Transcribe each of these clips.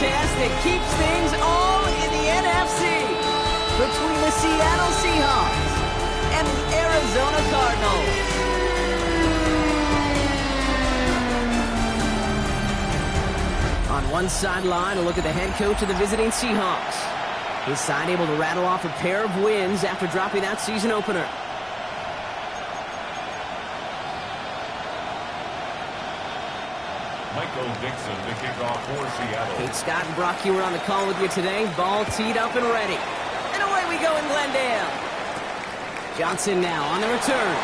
contest that keeps things all in the NFC between the Seattle Seahawks and the Arizona Cardinals. On one sideline, a look at the head coach of the visiting Seahawks. His side able to rattle off a pair of wins after dropping that season opener. Dixon to kick off for Seattle. Kate Scott and Brock Hewer on the call with you today. Ball teed up and ready. And away we go in Glendale. Johnson now on the return.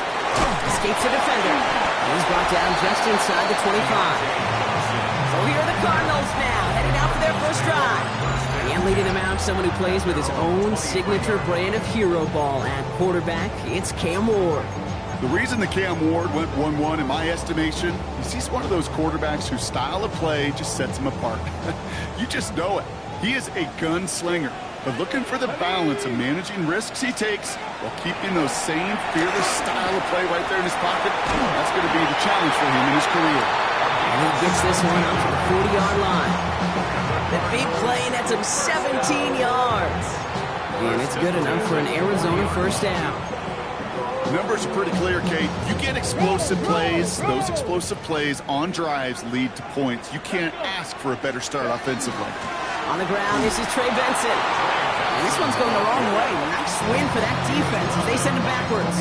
Escapes the defender. He's brought down just inside the 25. So here are the Cardinals now, heading out for their first drive. And leading them out, someone who plays with his own signature brand of hero ball at quarterback. It's Cam Ward. The reason the Cam Ward went 1-1 in my estimation is he's one of those quarterbacks whose style of play just sets him apart. You just know it. He is a gunslinger, but looking for the balance of managing risks he takes while keeping those same fearless style of play right there in his pocket. That's going to be the challenge for him in his career. And he gets this one up to the 40-yard line. The big play nets him 17 yards. And it's good enough for an Arizona first down. Numbers are pretty clear, Kate. You get explosive plays. Those explosive plays on drives lead to points. You can't ask for a better start offensively. On the ground, this is Trey Benson. And this one's going the wrong way. Nice win for that defense as they send him backwards.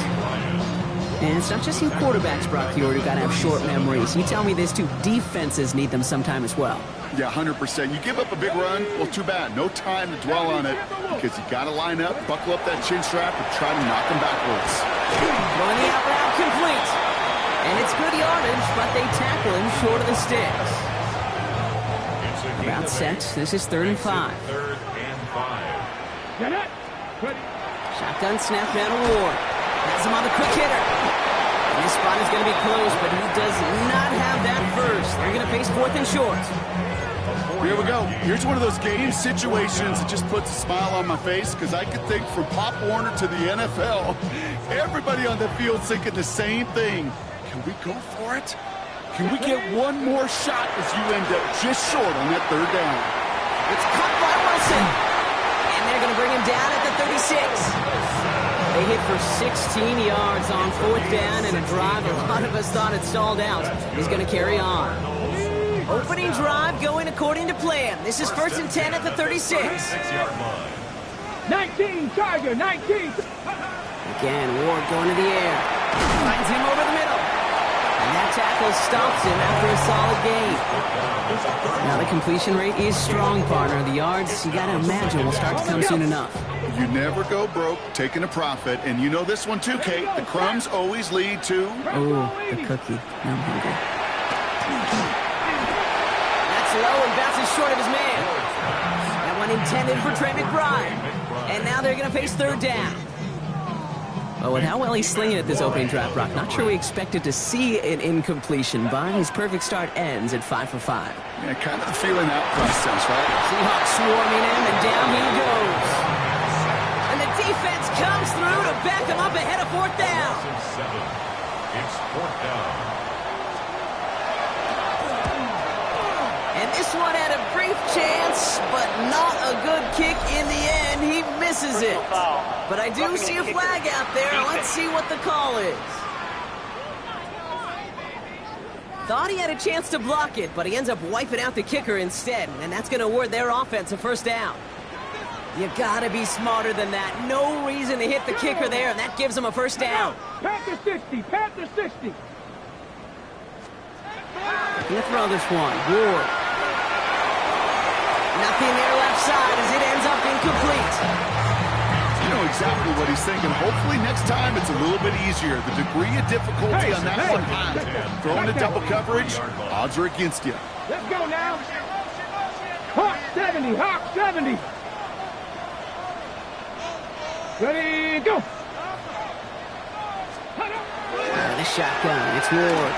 And it's not just you quarterbacks, Brock Hewer, who got to have short memories. You tell me this too. Defenses need them sometime as well. Yeah, 100%. You give up a big run, well, too bad. No time to dwell on it because you got to line up, buckle up that chin strap, and try to knock him backwards. Throwing the out route complete. And it's good yardage, but they tackle him short of the sticks. About set. This is 3rd and 5. Third and 5. Shotgun snap down to Ward. Has him on the quick hitter. And this spot is going to be close, but he does not have that first. They're going to face 4th and short. Here we go. Here's one of those game situations that just puts a smile on my face because I could think from Pop Warner to the NFL, everybody on the field thinking the same thing. Can we go for it? Can we get one more shot as you end up just short on that 3rd down? It's caught by Wilson. And they're going to bring him down at the 36. They hit for 16 yards on 4th down and a drive a lot of us thought it stalled out. He's going to carry on. Opening drive going according to plan. This is 1st and 10 at the 36. 19, Tiger, 19. Again, Ward going to the air. Finds him over the middle. And that tackle stops him after a solid gain. Now the completion rate is strong, partner. The yards, you got to imagine, will start to come soon enough. You never go broke taking a profit, and you know this one too, Kate. The crumbs always lead to... Oh, the cookie. Now I'm hungry. That's low and bounces short of his man. That one intended for Trey McBride. And now they're going to face 3rd down. Oh, and how well he's slinging at this opening drive, Brock. Not sure we expected to see an incompletion, but his perfect start ends at 5 for 5. Yeah, kind of the feeling out process, right? Seahawks swarming him, and down he goes. And the defense comes through to back him up ahead of 4th down. It's 4th down. And this one had a brief chance, but not a good kick in the end. He misses it. But I do see a flag out there. Let's see what the call is. Thought he had a chance to block it, but he ends up wiping out the kicker instead. And that's going to award their offense a first down. You got to be smarter than that. No reason to hit the kicker there, and that gives him a first down. Panther 60, Panther 60. He'll throw this one. Ward. Nothing there left side as it ends up incomplete. You know exactly what he's thinking. Hopefully next time it's a little bit easier. The degree of difficulty on that one high. Throwing a double coverage, odds are against you. Let's go now. Hawk 70, Hawk 70. Ready, go. Out of the shotgun, it's Ward.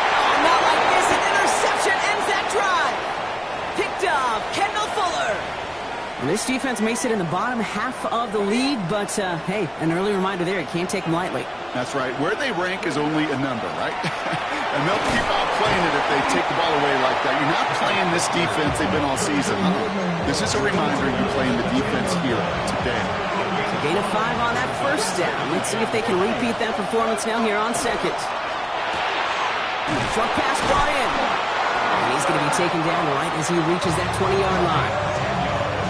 Oh, not like this. An interception ends that drive. Picked off Kendall Fuller. And this defense may sit in the bottom half of the league, but, hey, an early reminder there. It can't take them lightly. That's right. Where they rank is only a number, right? And they'll keep outplaying it if they take the ball away like that. You're not playing this defense they've been all season. This is a reminder you're playing the defense here today. Gain of 5 on that first down. Let's see if they can repeat that performance now here on second. Short pass brought in. And he's going to be taken down right as he reaches that 20-yard line.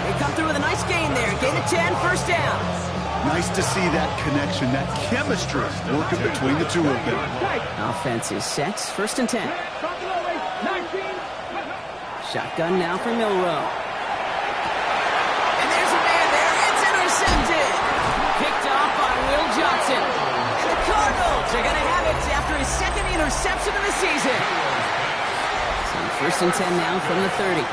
They come through with a nice gain there. Gain of 10, first down. Nice to see that connection, that chemistry working between the two of them. Offense is set. First and 10. Shotgun now for Milroe. And there's a man there. It's intercepted. Picked off by Will Johnson. And the Cardinals are going to have it after his second interception of the season. So first and 10 now from the 30. The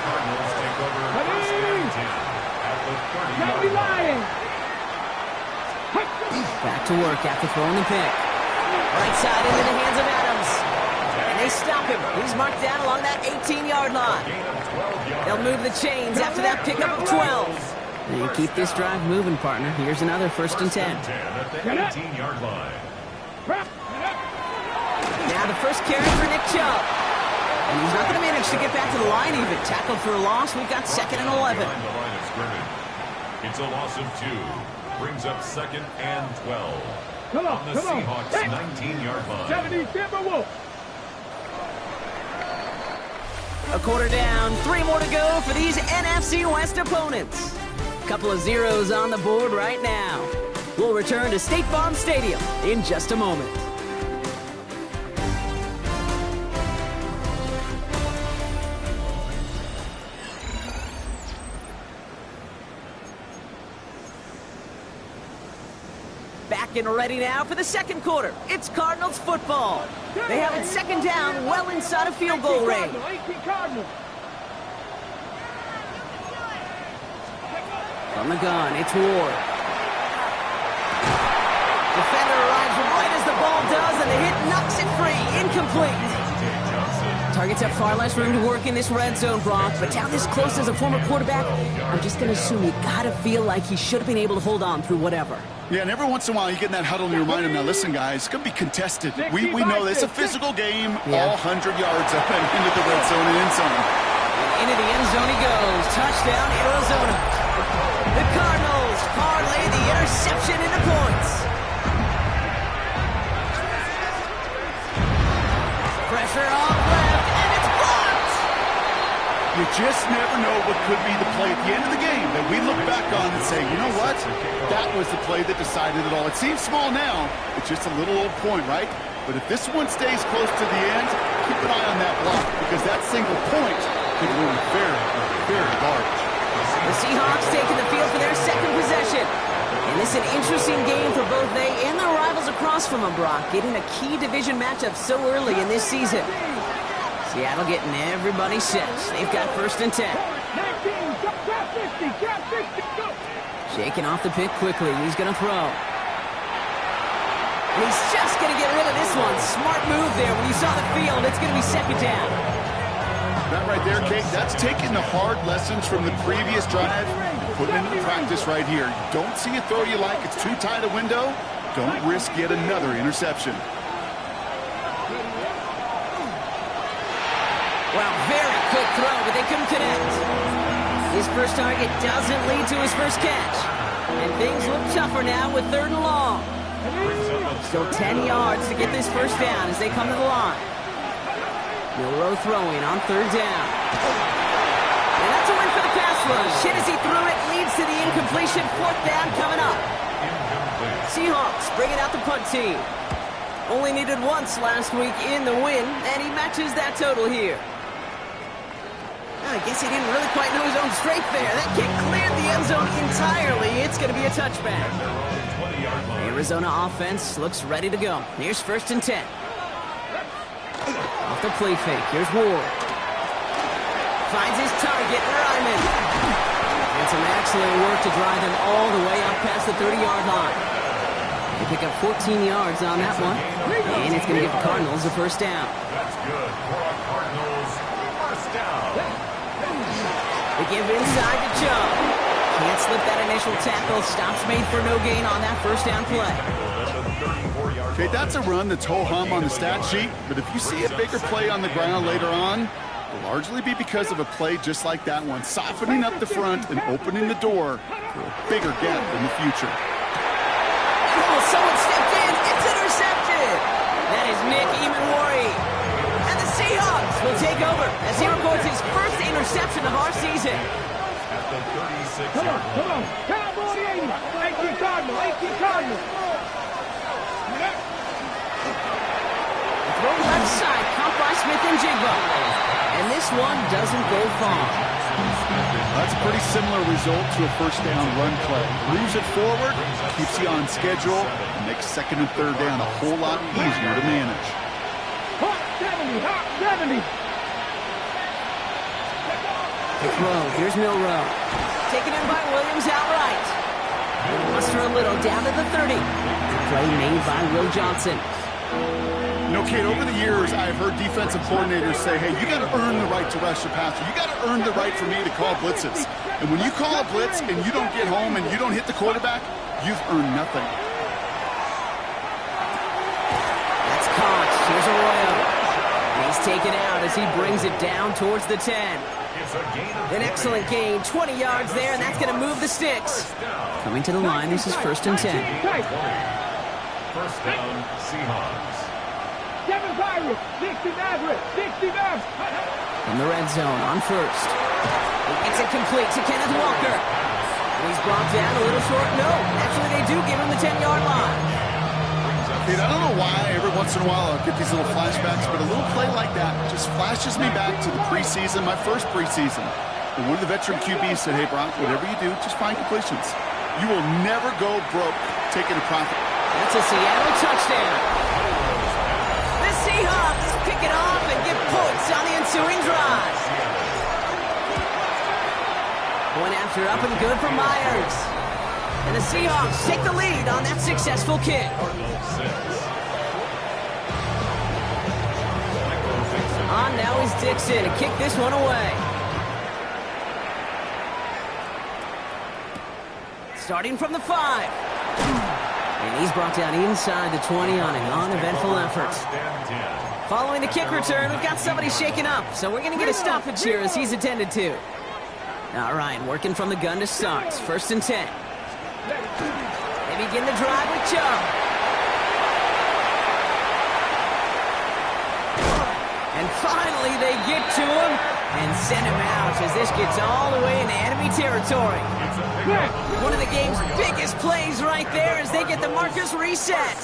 Cardinals take over first and 10 at the 30-yard line. Back to work after throwing the pick. Right side into the hands of Adams. And they stop him. He's marked down along that 18-yard line. They'll move the chains after that pickup of 12. And keep this drive moving, partner. Here's another first and 10. At the 18-yard line. Now the first carry for Nick Chubb. And he's not going to manage to get back to the line even. Tackled for a loss. We've got second and 11. Behind the line of scrimmage. It's a loss of 2. Brings up second and 12. On the Seahawks' 19-yard line. A quarter down, 3 more to go for these NFC West opponents. Couple of zeros on the board right now. We'll return to State Farm Stadium in just a moment. Back and ready now for the second quarter. It's Cardinals football. They have it second down, well inside of field goal range. From the gun, it's Ward. Defender arrives right as the ball does, and the hit knocks it free. Incomplete. Targets have far less room to work in this red zone, Brock, but down this close as a former quarterback, I'm just going to assume you got to feel like he should have been able to hold on through whatever. Yeah, and every once in a while you get in that huddle and you remind him, now listen, guys, it's going to be contested. We know this. It's a physical game, all 100 yards up and into the red zone and end zone. Into the end zone he goes. Touchdown, Arizona. The Cardinals parlay the interception into points. Pressure off left, and it's blocked. You just never know what could be the play at the end of the game that we look back on and say, you know what? That was the play that decided it all. It seems small now. It's just a little old point, right? But if this one stays close to the end, keep an eye on that block because that single point could win very, very large. The Seahawks taking the field for their second possession. And this is an interesting game for both they and their rivals across from them, Brock, getting a key division matchup so early in this season. Seattle getting everybody set. They've got first and 10. Shaking off the pick quickly. He's going to throw. And he's just going to get rid of this one. Smart move there. When you saw the field, it's going to be second down. That right there, Kate, that's taking the hard lessons from the previous drive and putting it into practice right here. Don't see a throw you like. It's too tight a window. Don't risk yet another interception. Well, very quick throw, but they couldn't connect. His first target doesn't lead to his first catch. And things look tougher now with third and long. Still 10 yards to get this first down as they come to the line. Milroe throwing on third down. And that's a win for the pass rush. Hit as he threw it, leads to the incompletion. Fourth down coming up. Seahawks bringing out the punt team. Only needed once last week in the win, and he matches that total here. I guess he didn't really quite know his own strength there. That kick cleared the end zone entirely. It's going to be a touchback. Arizona offense looks ready to go. Here's first and 10. Off the play fake. Here's Ward. Finds his target, Ryman. And some excellent work to drive him all the way up past the 30-yard line. They pick up 14 yards on that one. And it's going to give the Cardinals a first down. That's good for our Cardinals. First down. They give inside to Chubb. Can't slip that initial tackle. Stops made for no gain on that first down play. At the Okay, that's a run that's ho-hum on the stat sheet, but if you see a bigger play on the ground later on, it'll largely be because of a play just like that one, softening up the front and opening the door for a bigger gap in the future. Oh, someone stepped in. It's intercepted. That is Nick Emanwari. And the Seahawks will take over as he records his first interception of our season. At the 36-yard Come on, come on. line. Cowboy 80. 18 Cardinals, 18 Cardinals. Throw left side, caught by Smith and Jigba. And this one doesn't go far. That's a pretty similar result to a first down run play. Moves it forward, keeps you on schedule, and makes second and third down a whole lot easier to manage. Hot 70, hot 70. The throw, here's Milrow. Taken in by Williams outright. Muster a little down to the 30. The play made by Will Johnson. You know, Kate, over the years, I've heard defensive coordinators say, hey, you got to earn the right to rush the passer. You got to earn the right for me to call blitzes. And when you call a blitz and you don't get home and you don't hit the quarterback, you've earned nothing. That's caught. Here's Arroyo. He's taken out as he brings it down towards the 10. An excellent gain, 20 yards there, and that's going to move the sticks. Coming to the line, this is first and 10. First down, Seahawks. 60 Nazareth, 60 Nazareth. From the red zone on first. It's incomplete to Kenneth Walker. He's brought down a little short. No, actually they do give him the 10-yard line. Dude, I don't know why every once in a while I'll get these little flashbacks, but a little play like that just flashes me back to the preseason, my first preseason. And one of the veteran QBs said, hey, Brock, whatever you do, just find completions. You will never go broke taking a profit. That's a Seattle touchdown. The Seahawks pick it off and get points on the ensuing drive. One after up and good for Myers. And the Seahawks take the lead on that successful kick. On now is Dixon to kick this one away. Starting from the 5. And he's brought down inside the 20 on an uneventful effort. Following the kick return, we've got somebody shaken up, so we're going to get a stoppage here as he's attended to. All right, working from the gun to start. First and 10. They begin the drive with Chubb. And finally, they get to him and send him out as this gets all the way into enemy territory. One of the game's biggest plays right there as they get the markers reset.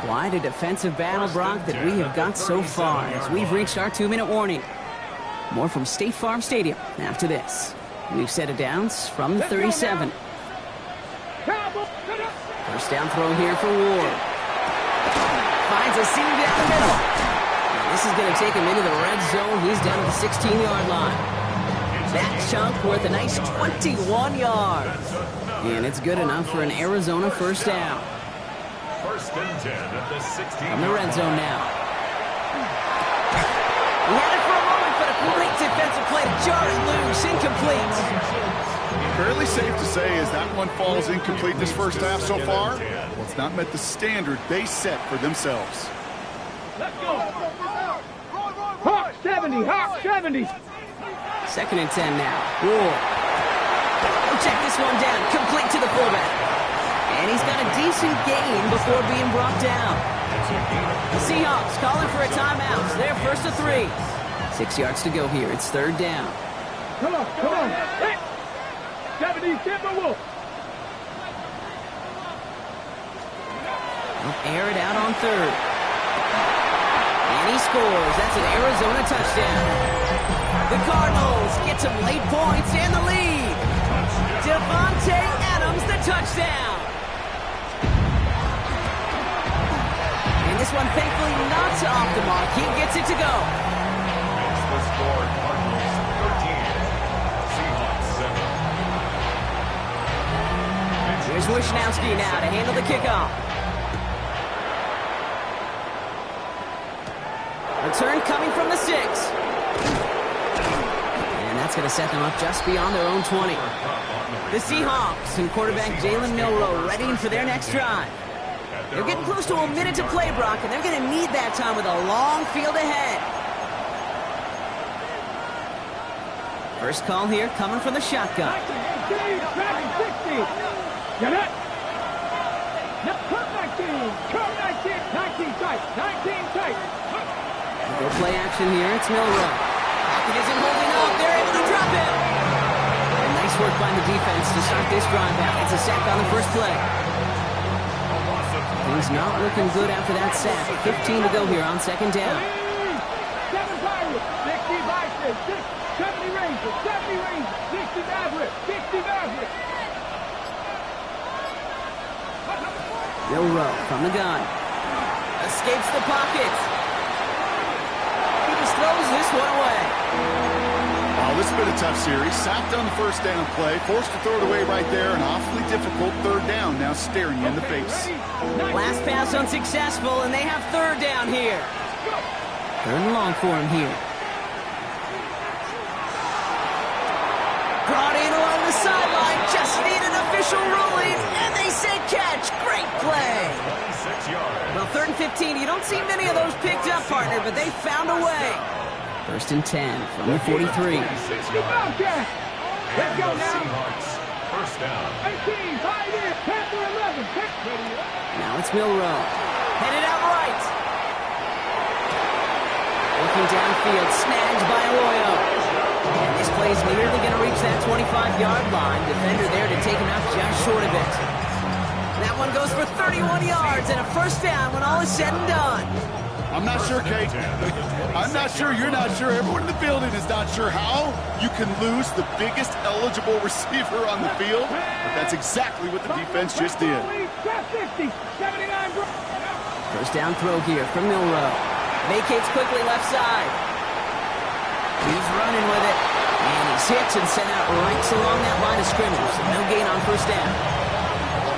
Quite a defensive battle, Brock, that we have got so far as we've reached our 2-minute warning. More from State Farm Stadium after this. We've set it downs from the 37. First down throw here for Ward. Finds a seam down the middle. This is going to take him into the red zone. He's down at the 16-yard line. That chunk worth a nice 21 yards. And it's good enough for an Arizona first down. First and 10 at the 16. From the red zone now. He had it for a moment, but a great defensive play to jar it loose. Incomplete. Fairly safe to say as that one falls incomplete this first half so far, well, it's not met the standard they set for themselves. Let's go. Hawk 70, Hawk 70. Second and 10 now. Ward. He'll check this one down. Complete to the fullback. And he's got a decent gain before being brought down. The Seahawks calling for a timeout. They're first to 3. 6 yards to go here. It's third down. Come on, come on. Hey. 70, Timberwolf. They'll air it out on third. And he scores. That's an Arizona touchdown. The Cardinals get some late points and the lead. Devontae Adams, the touchdown. And this one, thankfully, not off the mark. He gets it to go. That's the score. Cardinals 13. Seahawks 7. Here's Wishnowski now to handle the kickoff. Return coming from the 6. And that's going to set them up just beyond their own 20. The Seahawks and quarterback Jalen Milrow ready for their next drive. At They're getting close to a minute to play, Brock, and they're going to need that time with a long field ahead. First call here coming from the shotgun. 60. Get it? Now, turn 19 tight. 19 tight. Go play action here. It's Milroe. Pocket isn't holding up. They're able to drop it. And nice work by the defense to start this drive out. It's a sack on the first play. Things not looking good after that sack. 15 to go here on second down. 7 Pirates. 60 Vikings. 70 Rangers. 70 Rangers. 60 Mavericks. 60 Mavericks. Milroe from the gun. Escapes the pocket. He just throws this one away. Oh, this has been a tough series. Sacked on the first down play. Forced to throw it away right there. An awfully difficult third down now staring you in the face. Last pass unsuccessful, and they have third down here. Third and long for him here. Brought in along the sideline. Just need an official ruling, and they say catch. Great play. 26 yards. Well, 3rd and 15. You don't see many of those picked up, partner, but they found a way. First and 10 from the 43. Let's go And now. the Seahawks, first down. 18, 5 in, 10 for 11. Now it's Milroe. Headed out right. Looking downfield, snagged by Arroyo. And this play is nearly going to reach that 25-yard line. Defender there to take him out just short of it. That one goes for 31 yards and a first down when all is said and done. I'm not sure, Kate. I'm not sure. You're not sure. Everyone in the building is not sure how you can lose the biggest eligible receiver on the field. But that's exactly what the defense just did. 50, 79. First down throw here from Milroe. Vacates quickly left side. He's running with it. And he's hit and sent out right along that line of scrimmage. So no gain on first down.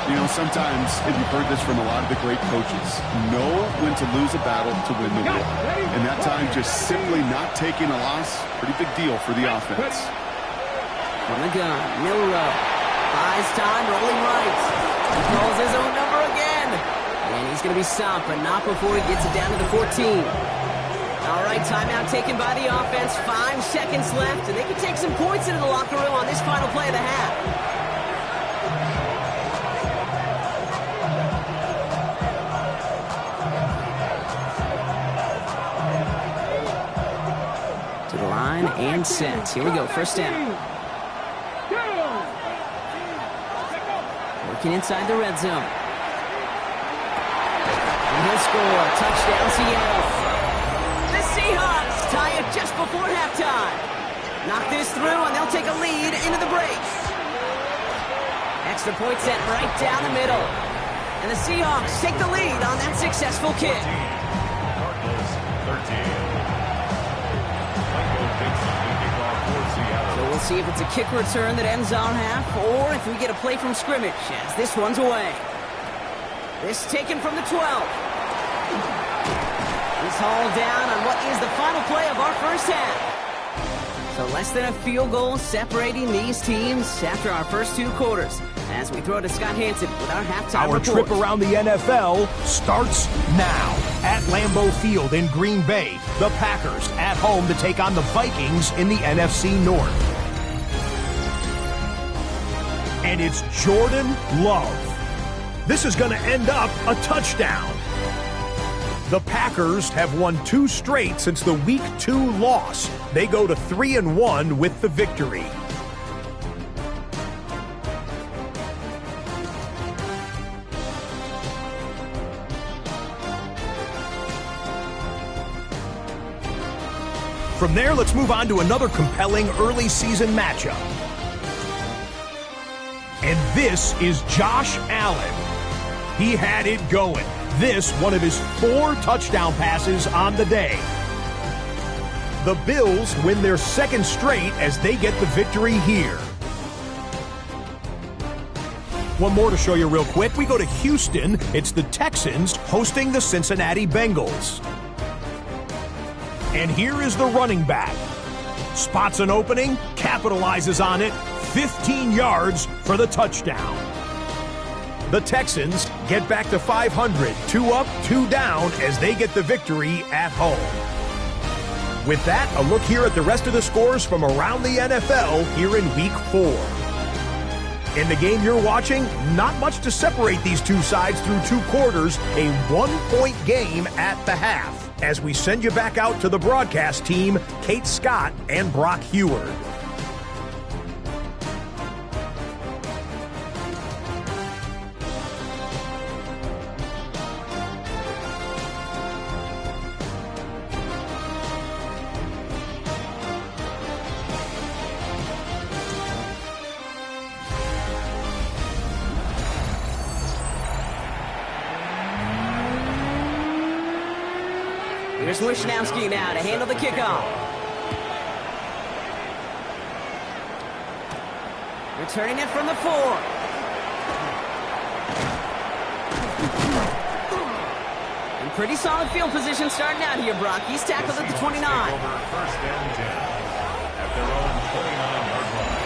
You know, sometimes, and you've heard this from a lot of the great coaches, know when to lose a battle to win the war. And that time, just simply not taking a loss, pretty big deal for the offense. From the gun, Milroe. Buys time, rolling right. He calls his own number again. And he's going to be stopped, but not before he gets it down to the 14. All right, timeout taken by the offense. 5 seconds left, and they can take some points into the locker room on this final play of the half. To the line and set. Here we go, first down. Working inside the red zone. And he'll score. Touchdown, Seattle. The Seahawks tie it just before halftime. Knock this through, and they'll take a lead into the break. Extra point set right down the middle. And the Seahawks take the lead on that successful kick. Cardinals, 13. So we'll see if it's a kick return that ends our half, or if we get a play from scrimmage, as this one's away. This taken from the 12. This hauled down on what is the final play of our first half. So less than a field goal separating these teams after our first 2 quarters. As we throw to Scott Hansen with our halftime Our report. trip around the NFL starts now. At Lambeau Field in Green Bay, the Packers at home to take on the Vikings in the NFC North. And it's Jordan Love. This is going to end up a touchdown. The Packers have won 2 straight since the Week 2 loss. They go to 3-1 with the victory. From there, let's move on to another compelling early season matchup. And this is Josh Allen. He had it going. This, one of his 4 touchdown passes on the day. The Bills win their 2nd straight as they get the victory here. One more to show you real quick. We go to Houston. It's the Texans hosting the Cincinnati Bengals. And here is the running back. Spots an opening, capitalizes on it, 15 yards for the touchdown. The Texans get back to 500, 2 up, 2 down as they get the victory at home. With that, a look here at the rest of the scores from around the NFL here in Week 4. In the game you're watching, not much to separate these two sides through 2 quarters, a 1-point game at the half. As we send you back out to the broadcast team, Kate Scott and Brock Heward. Here's Wishnowski now to handle the kickoff. Returning it from the 4. In pretty solid field position starting out here, Brock. He's tackled at the 29. Over first and 10 at their own 29-yard line.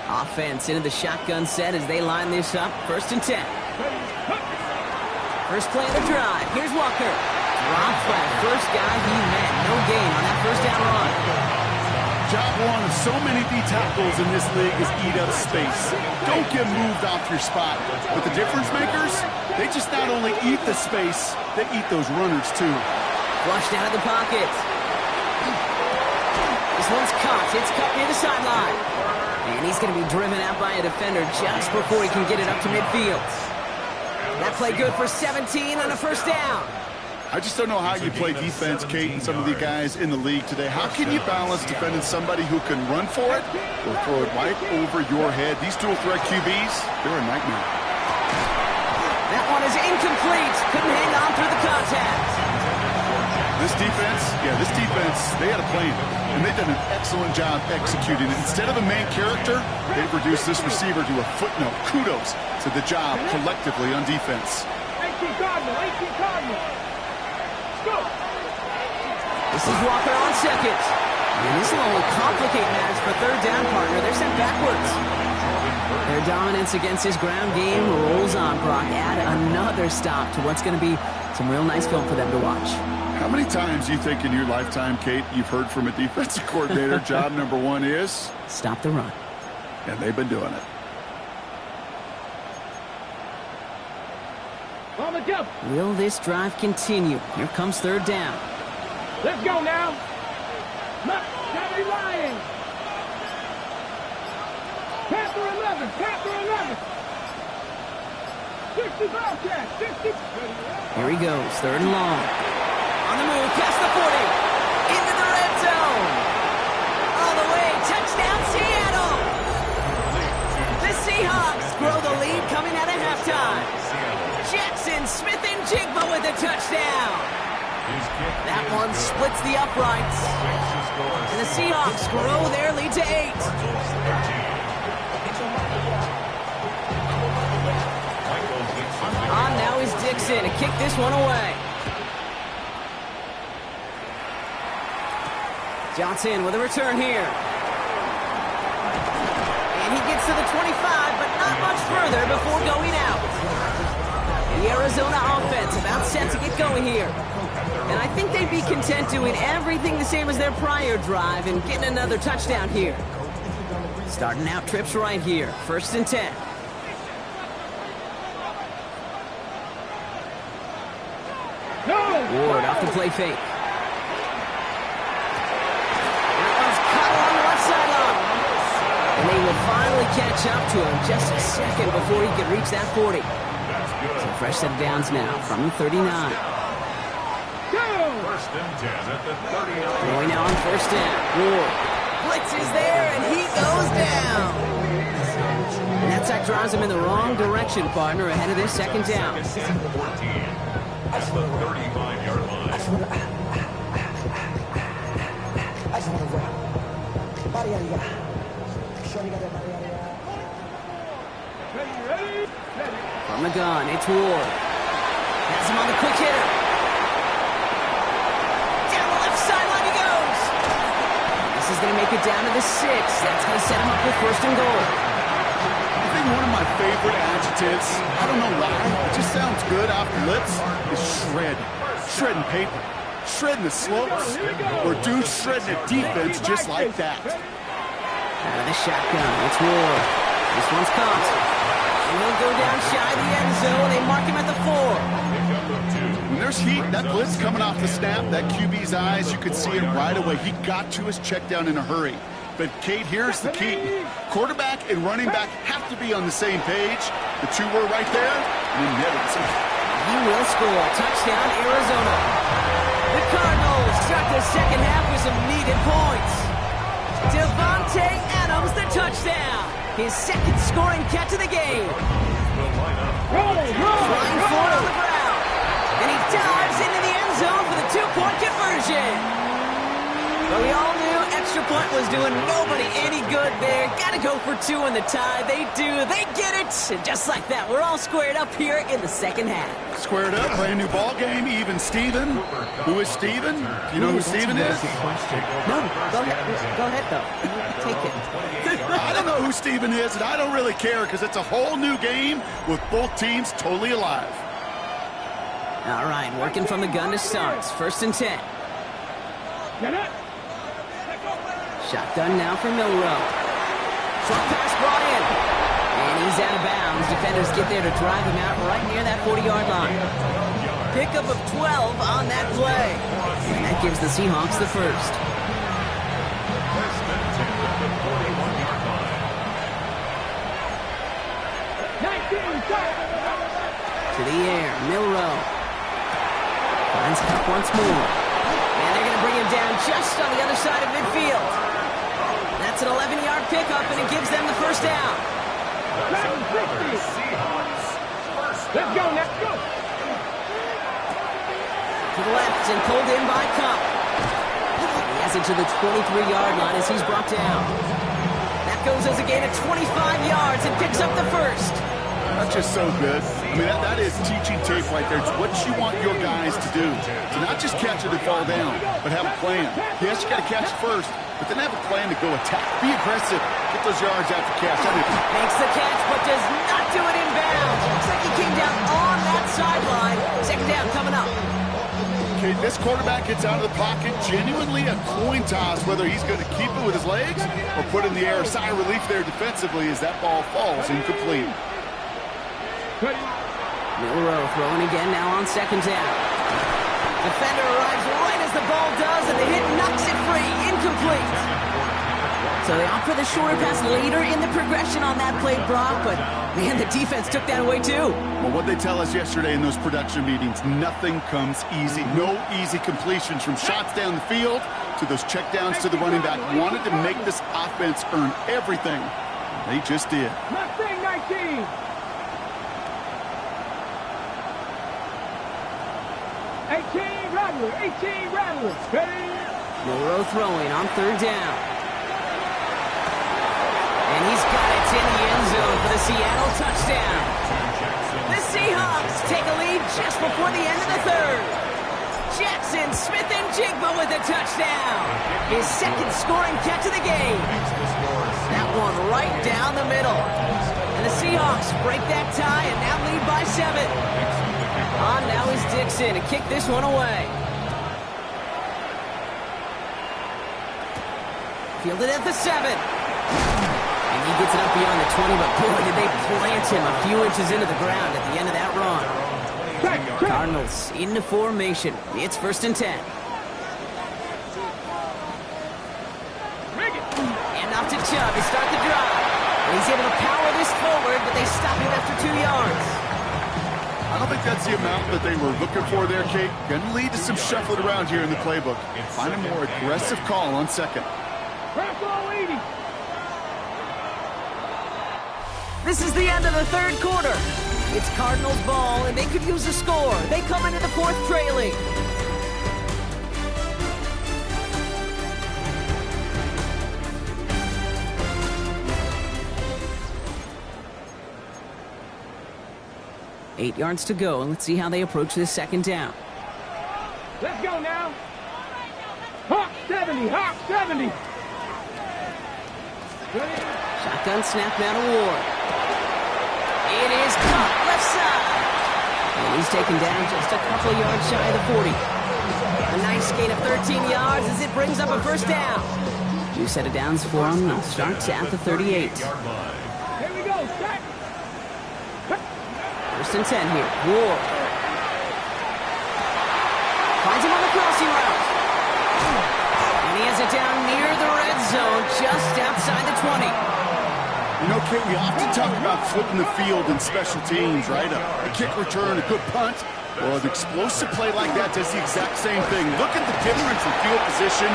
Offense into the shotgun set as they line this up. First and 10. First play of the drive. Here's Walker. Dropped by the first guy he met. No gain on that first down run. Job one of so many D tackles in this league is eat up space. Don't get moved off your spot. But the difference makers, they just not only eat the space, they eat those runners too. Flushed out of the pocket. This one's caught. It's cut near the sideline. And he's going to be driven out by a defender just before he can get it up to midfield. That play good for 17 on a first down. I just don't know how you play defense, Kate, and some of the guys in the league today. How can you balance defending somebody who can run for it or throw it right over your head? These dual threat QBs, they're a nightmare. That one is incomplete. Couldn't hang on through the contact. This defense, they had a plan, and they've done an excellent job executing it. Instead of a main character, they've reduced this receiver to a footnote. Kudos to the job collectively on defense. 18 Cardinals, 18 Cardinals. Go. This is Walker on second. And this will only complicate matters for third down, partner. They're sent backwards. Their dominance against his ground game rolls on, Brock. Add another stop to what's going to be some real nice film for them to watch. How many times do you think in your lifetime, Kate, you've heard from a defensive coordinator, job number one is? Stop the run. And they've been doing it. On the jump. Will this drive continue? Here comes third down. Let's go now. Johnny Lyons. Panther 11. Panther 11. 60 Bobcat. 60. Here he goes. Third and long. On the move. Past the 40. Into the red zone. All the way. Touchdown, Seattle. The Seahawks grow the lead coming out of halftime. Jackson Smith and Jigba with a touchdown. That one splits the uprights. And the Seahawks grow their lead to 8. On now is Dixon to kick this one away. Johnson with a return here. And he gets to the 25, but not much further before going out. The Arizona offense about set to get going here. And I think they'd be content doing everything the same as their prior drive and getting another touchdown here. Starting out trips right here. First and 10. Ward off the play fake. That one's cut along the left sideline. And they will finally catch up to him just a second before he can reach that 40. So fresh set of downs now from the 39. First and 10 at the 39. Going now on first down. Ward. Blitz is there, and he goes down. And that sack drives him in the wrong direction, partner, ahead of this second down. And 14 at the 35-yard line. From the gun, it's Ward. Has him on the quick hitter. Down the left sideline he goes. This is going to make it down to the 6. That's going to set him up with first and goal. I think one of my favorite adjectives, I don't know why, it just sounds good off the lips, is shred. Shredding paper. Shredding the slopes. Or dude shredding a defense just like that. Out of the shotgun. It's Ward. This one's caught. And he'll go down shy of the end zone. They mark him at the 4. When there's heat, that blitz coming off the snap, that QB's eyes, you could see it right away. He got to his check down in a hurry. But, Kate, here's the key. Quarterback and running back have to be on the same page. The two were right there, and then netted. He will score. Touchdown, Arizona. The Cardinals start the second half with some needed points. Devontae Adams, the touchdown. His second scoring catch of the game. Flying forward on the ground. And he dives into the end zone for the 2-point conversion. But we all knew extra point was doing nobody any good there. Got to go for 2 in the tie. They do. They get it. And just like that, we're all squared up here in the second half. Squared up, brand new ball game, even Steven. Who is Steven? Do you know who Steven is? No, go ahead though. Take it. I don't know who Steven is, and I don't really care because it's a whole new game with both teams totally alive. All right, working from the gun to start. First and 10. Shotgun now for Milrow. Short pass brought in. And he's out of bounds. Defenders get there to drive him out right near that 40-yard line. Pickup of 12 on that play. And that gives the Seahawks the first. To the air, Milrow. Finds Cup once more. And they're going to bring him down just on the other side of midfield. That's an 11-yard pickup, and it gives them the first down. Let's go, let's go. To the left and pulled in by Cup. He has it to the 23-yard line as he's brought down. That goes as a gain of 25 yards and picks up the first. That's just so good. I mean, that is teaching tape right there. It's what you want your guys to do. To not just catch it and fall down, but have a plan. Yes, you got to catch it first, but then have a plan to go attack. Be aggressive. Get those yards after catch. Makes the catch, but does not do it in bounds. Looks like he came down on that sideline. Second down coming up. Okay, this quarterback gets out of the pocket. Genuinely a coin toss whether he's going to keep it with his legs or put it in the air. Sigh of relief there defensively as that ball falls incomplete. Milrow throwing again now on second down. Defender arrives right as the ball does, and the hit knocks it free. Incomplete. So they opt for the shorter pass later in the progression on that play, Brock, but man, the defense took that away too. Well, what they tell us yesterday in those production meetings, nothing comes easy. No easy completions from shots down the field to those checkdowns to the running back. Wanted to make this offense earn everything. They just did. Mustang 19. 18 Rattler. Milrow throwing on third down. And he's got it in the end zone for the Seattle touchdown. The Seahawks take a lead just before the end of the third. Jackson Smith-Njigba with a touchdown. His second scoring catch of the game. That one right down the middle. And the Seahawks break that tie and now lead by 7. On now is Dixon to kick this one away. Fielded at the 7. And he gets it up beyond the 20, but boy, did they plant him a few inches into the ground at the end of that run. Cardinals into formation. It's first and 10. And off to Chubb to start the drive. And he's able to power this forward, but they stop him after 2 yards. I don't think that's the amount that they were looking for there, Kate. Going to lead to some shuffling around here in the playbook. Find a more aggressive call on second. This is the end of the third quarter. It's Cardinals ball, and they could use a score. They come into the fourth trailing. Eight yards to go, and let's see how they approach this second down. Let's go now. Hawk 70. Shotgun snap now to Ward. It is caught left side. And he's taken down just a couple yards shy of the 40. A nice gain of 13 yards as it brings up a first down. New set of downs for him. They'll start at the 38. Here we go, set. First and 10 here. Ward. Finds him on the crossing route. And he has it down near the red zone, just outside the 20. You know, Kate, we often talk about flipping the field in special teams, right? A kick return, a good punt. Well, an explosive play like that does the exact same thing. Look at the difference in field position.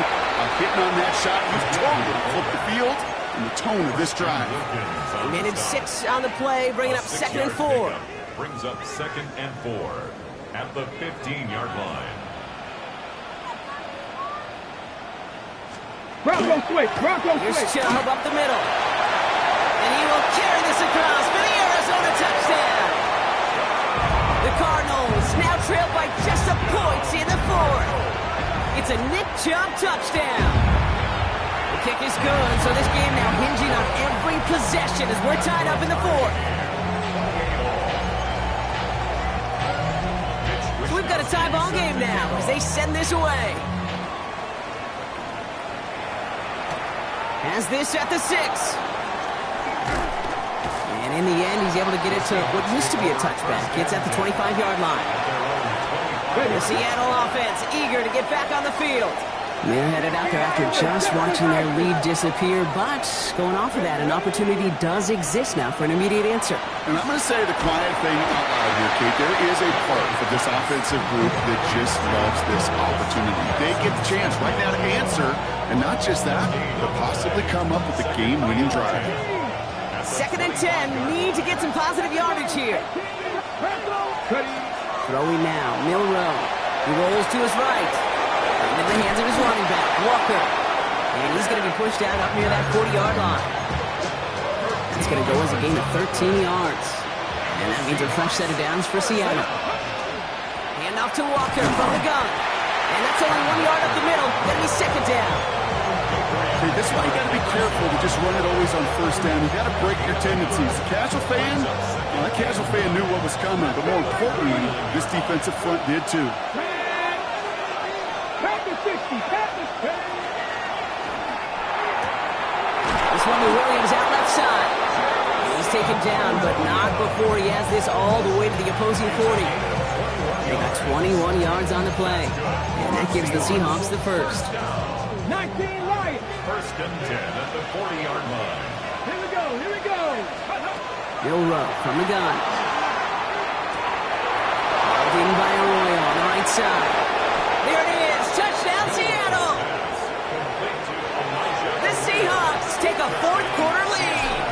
Hitting on that shot, you've totally flipped the field and the tone of this drive. Minute 6 on the play, bringing up 2nd and 4. Brings up 2nd and 4 at the 15-yard line. Bronco switch, Bronco Here's switch. Chubb up the middle. And he will carry this across for the Arizona touchdown. The Cardinals now trail by just a point in the 4th. It's a Nick Chubb touchdown. The kick is good, so this game now hinging on every possession as we're tied up in the 4th. So we've got a tie ball game now as they send this away. Has this at the 6. And in the end, he's able to get it to what used to be a touchback. It's at the 25-yard line. The Seattle offense eager to get back on the field. They're headed out there after just watching their lead disappear, but going off of that, an opportunity does exist now for an immediate answer. And I'm going to say the quiet thing out loud here, Kate. There is a part of this offensive group that just loves this opportunity. They get the chance right now to answer, and not just that, but possibly come up with a game-winning drive. 2nd and 10, need to get some positive yardage here. Throwing now, Milrow. He rolls to his right. Into the hands of his running back, Walker. And he's going to be pushed out up near that 40-yard line. That's going to go as a gain of 13 yards. And that means a fresh set of downs for Seattle. Hand off to Walker from the gun. And that's only 1 yard up the middle. Going to be 2nd down. Okay, this is why you got to be careful to just run it always on 1st down. You got to break your tendencies. The casual fan, well, that casual fan knew what was coming, but more importantly, this defensive front did too. This one to Williams out left side. He's taken down, but not before he has this all the way to the opposing 40. They got 21 yards on the play, and that gives the Seahawks the first. 19 Lions. 1st and 10 at the 40-yard line. Here we go, here we go. Milrow from the gun. Hauled in by Arroyo on the right side. There it is, touchdown Seattle! The Seahawks take a 4th quarter lead.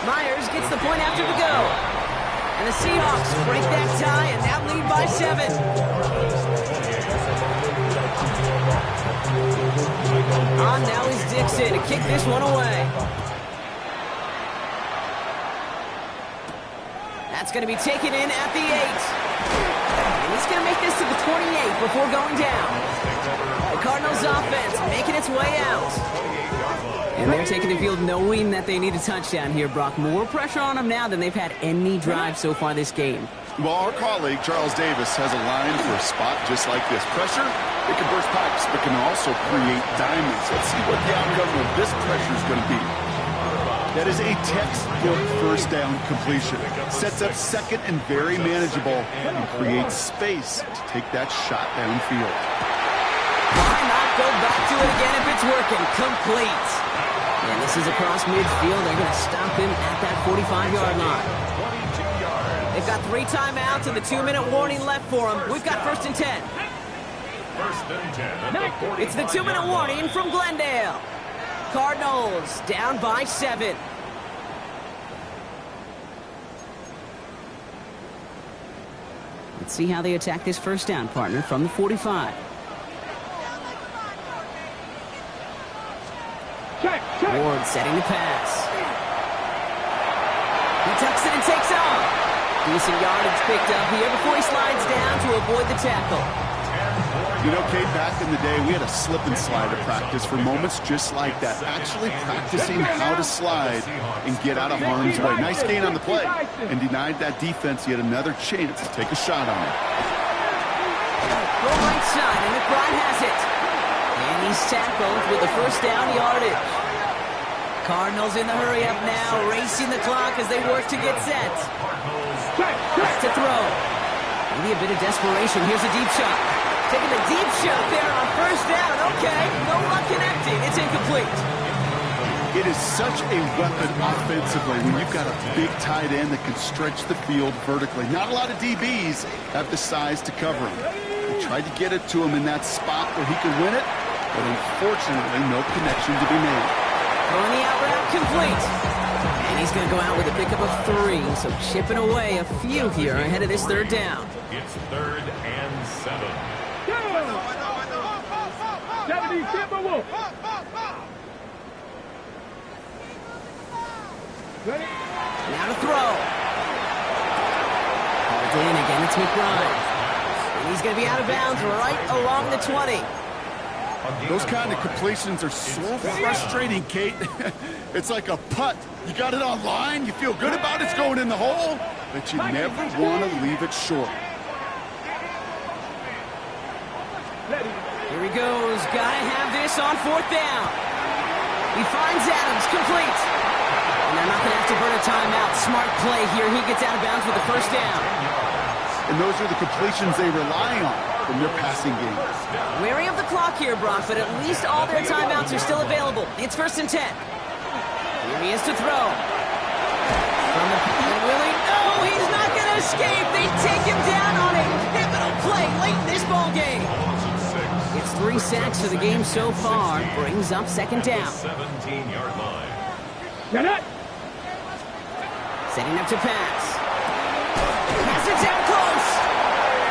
Myers gets the point after the go. And the Seahawks break that tie and now lead by 7. On now is Dixon to kick this one away. That's going to be taken in at the 8. And he's going to make this to the 28 before going down. The Cardinals offense making its way out. And they're taking the field knowing that they need a touchdown here, Brock. More pressure on them now than they've had any drive so far this game. Well, our colleague, Charles Davis, has a line for a spot just like this. Pressure, it can burst pipes, but can also create diamonds. Let's see what the outcome of this pressure is going to be. That is a textbook 1st down completion. Sets up 2nd and very manageable and creates space to take that shot downfield. Why not go back to it again if it's working? Complete. And this is across midfield. They're going to stop him at that 45-yard line. They've got 3 timeouts and the 2-minute warning left for them. We've got 1st and 10. 1st and 10 at the 45. It's the 2-minute warning from Glendale. Cardinals down by 7. Let's see how they attack this 1st down, partner, from the 45. Ward setting the pass. He tucks it and takes off. Decent yardage picked up here before he slides down to avoid the tackle. You know, Kate, back in the day, we had a slip and slide to practice for moments just like that. Actually practicing how to slide and get out of harm's way. Nice gain on the play, and denied that defense yet another chance to take a shot on it. Go right side, and McBride has it. And he's tackled with the first down yardage. Cardinals in the hurry-up now, racing the clock as they work to get set. To throw. Maybe a bit of desperation. Here's a deep shot. Taking the deep shot there on first down. Okay, no luck connecting. It's incomplete. It is such a weapon offensively when you've got a big tight end that can stretch the field vertically. Not a lot of DBs have the size to cover him. He tried to get it to him in that spot where he could win it, but unfortunately no connection to be made. Throwing the out route complete. And he's going to go out with a pickup of 3, so chipping away a few here ahead of this third down. It's 3rd and 7. 70, Timberwolf. Ready? Now to throw. Called in again, it's McBride. And he's going to be out of bounds right along the 20. Those kind of completions are so frustrating, Kate. It's like a putt. You got it on line, you feel good about it, it's going in the hole, but you never want to leave it short. Here he goes. Gotta have this on 4th down. He finds Adams, complete. And they're not going to have to burn a timeout. Smart play here. He gets out of bounds with the first down. And those are the completions they rely on from their passing game. Wary of the clock here, Brock, but at least all their timeouts are still available. It's 1st and 10. Here he is to throw. From the Willie. No, he's not going to escape. They take him down on a pivotal play late in this ball game. It's 3 sacks for the game so far. Brings up 2nd down. 17-yard line. Get it. Setting up to pass. Pass it down close.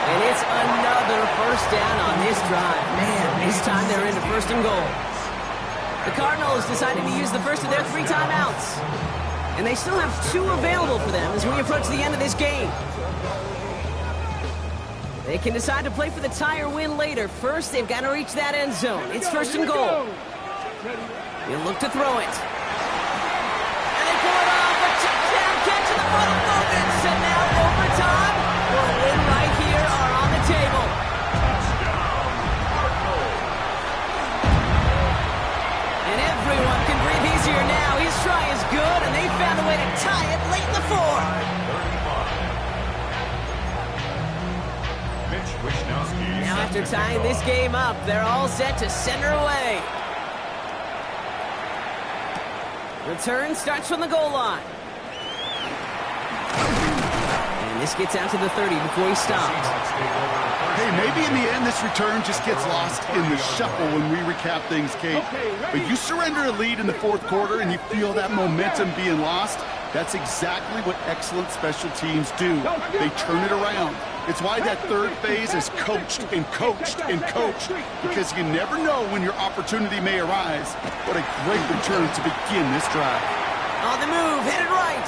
And it's another first down on this drive. Man, this time they're into 1st and goal. The Cardinals decided to use the first of their 3 timeouts. And they still have 2 available for them as we approach the end of this game. They can decide to play for the tie or win later. First, they've got to reach that end zone. It's 1st and goal. He'll look to throw it. And they pull it off. A touchdown catch in the front of Logan's. And now overtime or a win right here are on the table. And everyone can breathe easier now. His try is good, and they found a way to tie it late in the 4th. Now after tying this game up, they're all set to send her away. Return starts from the goal line. And this gets out to the 30 before he stops. Hey, maybe in the end this return just gets lost in the shuffle when we recap things, Kate. But you surrender a lead in the 4th quarter and you feel that momentum being lost. That's exactly what excellent special teams do. They turn it around. It's why that 3rd phase is coached and coached and coached, because you never know when your opportunity may arise. What a great return to begin this drive. On the move, headed right.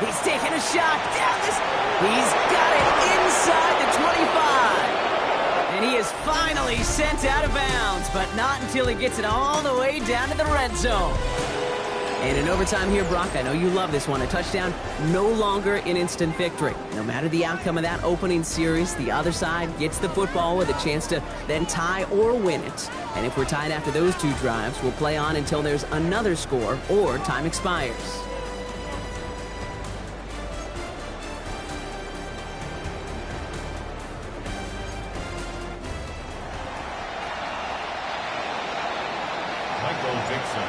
He's taking a shot down this. He's got it inside the 25. And he is finally sent out of bounds, but not until he gets it all the way down to the red zone. And in overtime here, Brock, I know you love this one. A touchdown, no longer an instant victory. No matter the outcome of that opening series, the other side gets the football with a chance to then tie or win it. And if we're tied after those 2 drives, we'll play on until there's another score or time expires.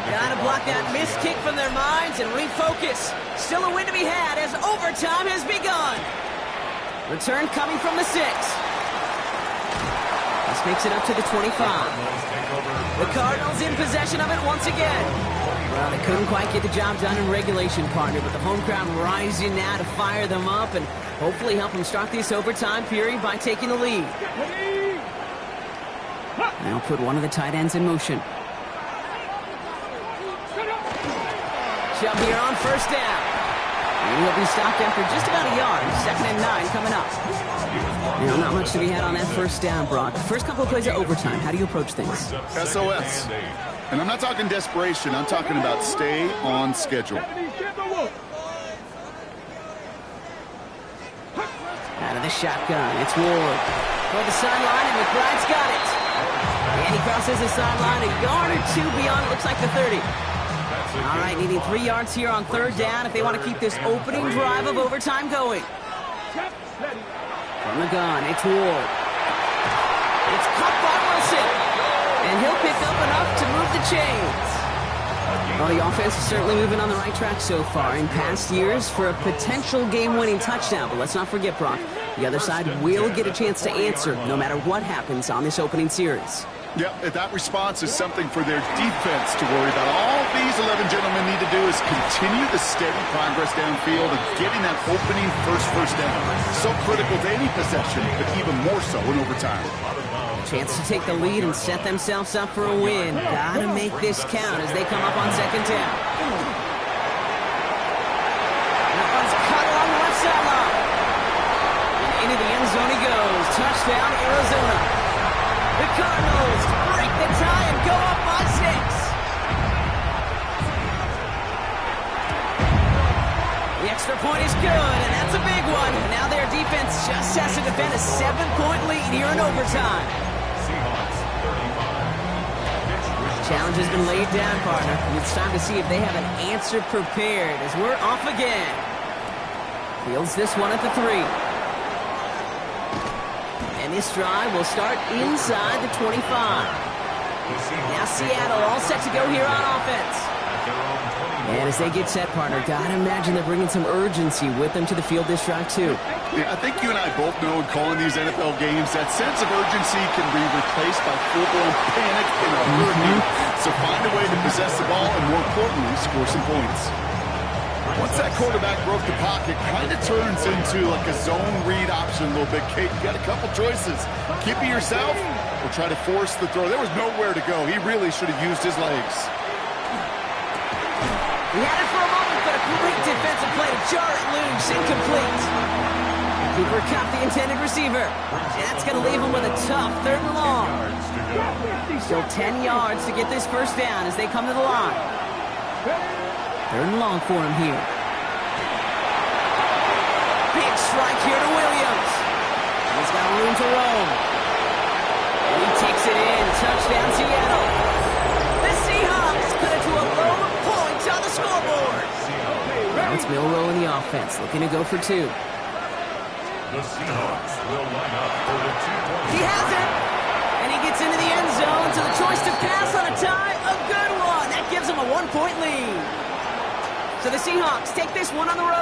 Gotta block that missed kick from their minds and refocus. Still a win to be had as overtime has begun. Return coming from the 6. This makes it up to the 25. The Cardinals in possession of it once again. Well, they couldn't quite get the job done in regulation, partner, but the home crowd rising now to fire them up and hopefully help them start this overtime period by taking the lead. Now put one of the tight ends in motion. Jump here on first down. He'll be stopped after just about a yard. 2nd and 9 coming up. Now, not much to be had on that first down, Brock. First couple of plays of overtime. How do you approach things? SOS. And I'm not talking desperation. I'm talking about stay on schedule. Out of the shotgun, it's Ward. For the sideline, and McBride's got it. And he crosses the sideline a yard or two beyond, it looks like the 30. All right, needing 3 yards here on 3rd down if they want to keep this opening drive of overtime going. From the gun, it's Ward. It's caught by Wilson. And he'll pick up enough to move the chains. Well, the offense is certainly moving on the right track so far in past years for a potential game-winning touchdown. But let's not forget, Brock, the other side will get a chance to answer no matter what happens on this opening series. Yep, that response is something for their defense to worry about. All these 11 gentlemen need to do is continue the steady progress downfield and getting that opening first down. So critical to any possession, but even more so in overtime. Chance to take the lead and set themselves up for a win. Gotta make this count as they come up on 2nd down. That one's cut along the left sideline. And into the end zone he goes. Touchdown, Arizona. The Cardinals break the tie and go up by 6. The extra point is good, and that's a big one. And now their defense just has to defend a 7-point lead here in overtime. Seahawks 35. Challenge has been laid down, partner. And it's time to see if they have an answer prepared as we're off again. Fields this one at the 3. And this drive will start inside the 25. Now Seattle all set to go here on offense. And as they get set, partner, gotta imagine they're bringing some urgency with them to the field this drive, too. Yeah, I think you and I both know in calling these NFL games that sense of urgency can be replaced by full-blown panic in a hurricane. So find a way to possess the ball and, more importantly, score some points. Once that quarterback broke the pocket, kind of turns into like a zone read option a little bit. Kate, you got a couple choices. Keep it yourself or try to force the throw. There was nowhere to go. He really should have used his legs. He had it for a moment, but a great defensive play to jar it loose. Incomplete. Cooper caught the intended receiver. That's going to leave him with a tough 3rd and long. Still 10 yards to get this first down as they come to the line. 3rd and long for him here. Big strike here to Williams. He's got room to roam. And he takes it in. Touchdown, Seattle. The Seahawks cut it to a low point on the scoreboard. Now it's Milroe in the offense, looking to go for 2. The Seahawks will line up for the 2-point. He has it. And he gets into the end zone, so the choice to pass on a tie, a good one. That gives him a 1-point lead. So the Seahawks take this one on the road.